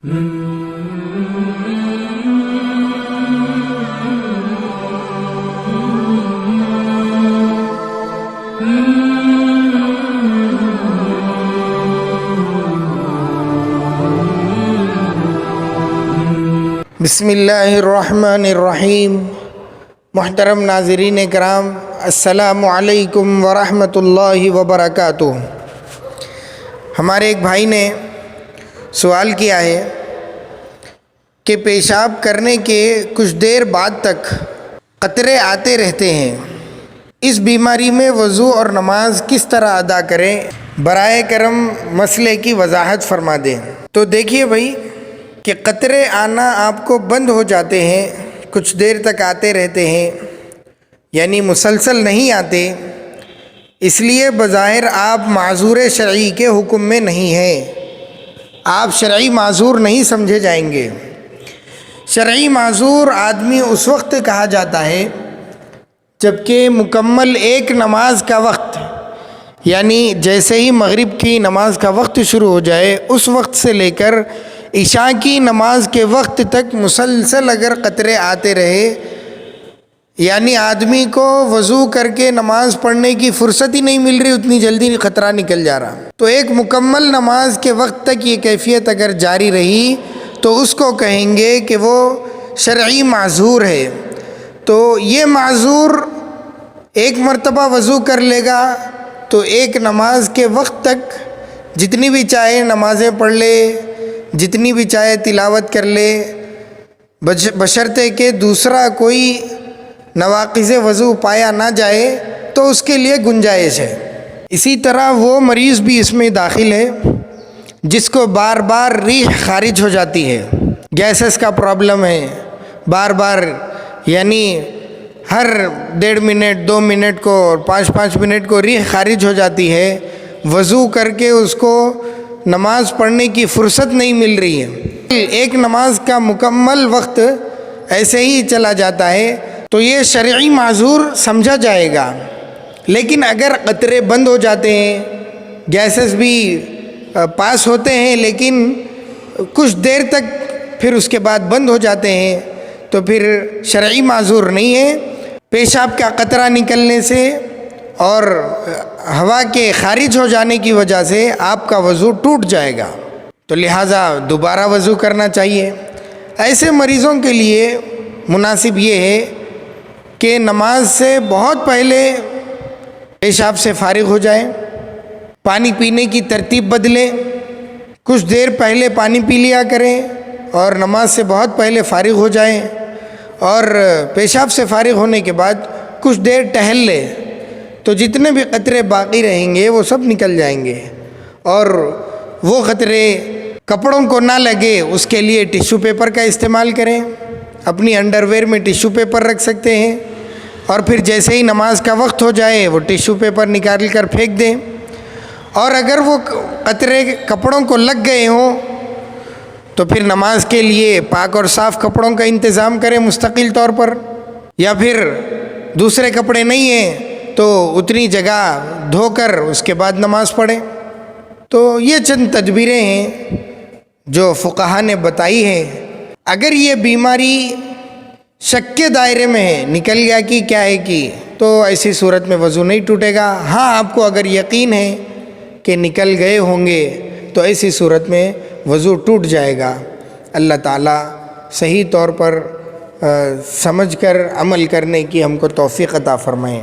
بسم اللہ الرحمن الرحیم۔ محترم ناظرین کرام، السلام علیکم ورحمۃ اللہ وبرکاتہ۔ ہمارے ایک بھائی نے سوال کیا ہے کہ پیشاب کرنے کے کچھ دیر بعد تک قطرے آتے رہتے ہیں، اس بیماری میں وضو اور نماز کس طرح ادا کریں؟ برائے کرم مسئلے کی وضاحت فرما دیں۔ تو دیکھیے بھائی کہ قطرے آنا آپ کو بند ہو جاتے ہیں، کچھ دیر تک آتے رہتے ہیں، یعنی مسلسل نہیں آتے، اس لیے بظاہر آپ معذور شرعی کے حکم میں نہیں ہیں، آپ شرعی معذور نہیں سمجھے جائیں گے۔ شرعی معذور آدمی اس وقت کہا جاتا ہے جبکہ مکمل ایک نماز کا وقت، یعنی جیسے ہی مغرب کی نماز کا وقت شروع ہو جائے اس وقت سے لے کر عشاء کی نماز کے وقت تک مسلسل اگر قطرے آتے رہے، یعنی آدمی کو وضو کر کے نماز پڑھنے کی فرصت ہی نہیں مل رہی، اتنی جلدی قطرہ نکل جا رہا، تو ایک مکمل نماز کے وقت تک یہ کیفیت اگر جاری رہی تو اس کو کہیں گے کہ وہ شرعی معذور ہے۔ تو یہ معذور ایک مرتبہ وضو کر لے گا تو ایک نماز کے وقت تک جتنی بھی چاہے نمازیں پڑھ لے، جتنی بھی چاہے تلاوت کر لے، بشرطے کہ دوسرا کوئی نواقض وضو پایا نہ جائے تو اس کے لیے گنجائش ہے۔ اسی طرح وہ مریض بھی اس میں داخل ہے جس کو بار بار ریح خارج ہو جاتی ہے، گیسز کا پرابلم ہے، بار بار یعنی ہر 1.5 منٹ 2 منٹ کو اور 5 منٹ کو ریح خارج ہو جاتی ہے، وضو کر کے اس کو نماز پڑھنے کی فرصت نہیں مل رہی ہے، ایک نماز کا مکمل وقت ایسے ہی چلا جاتا ہے، تو یہ شرعی معذور سمجھا جائے گا۔ لیکن اگر قطرے بند ہو جاتے ہیں، گیسز بھی پاس ہوتے ہیں لیکن کچھ دیر تک پھر اس کے بعد بند ہو جاتے ہیں، تو پھر شرعی معذور نہیں ہے۔ پیشاب کا قطرہ نکلنے سے اور ہوا کے خارج ہو جانے کی وجہ سے آپ کا وضو ٹوٹ جائے گا، تو لہٰذا دوبارہ وضو کرنا چاہیے۔ ایسے مریضوں کے لیے مناسب یہ ہے کہ نماز سے بہت پہلے پیشاب سے فارغ ہو جائیں، پانی پینے کی ترتیب بدلیں، کچھ دیر پہلے پانی پی لیا کریں اور نماز سے بہت پہلے فارغ ہو جائیں، اور پیشاب سے فارغ ہونے کے بعد کچھ دیر ٹہل لیں، تو جتنے بھی قطرے باقی رہیں گے وہ سب نکل جائیں گے، اور وہ قطرے کپڑوں کو نہ لگے اس کے لیے ٹیشو پیپر کا استعمال کریں، اپنی انڈر ویئر میں ٹیشو پیپر رکھ سکتے ہیں، اور پھر جیسے ہی نماز کا وقت ہو جائے وہ ٹیشو پیپر نکال کر پھینک دیں، اور اگر وہ قطرے کپڑوں کو لگ گئے ہوں تو پھر نماز کے لیے پاک اور صاف کپڑوں کا انتظام کریں مستقل طور پر، یا پھر دوسرے کپڑے نہیں ہیں تو اتنی جگہ دھو کر اس کے بعد نماز پڑھیں۔ تو یہ چند تدبیریں ہیں جو فقہا نے بتائی ہیں۔ اگر یہ بیماری شک کے دائرے میں ہے، نکل گیا کہ کیا ہے کہ، تو ایسی صورت میں وضو نہیں ٹوٹے گا۔ ہاں آپ کو اگر یقین ہے کہ نکل گئے ہوں گے تو ایسی صورت میں وضو ٹوٹ جائے گا۔ اللہ تعالیٰ صحیح طور پر سمجھ کر عمل کرنے کی ہم کو توفیق عطا فرمائیں۔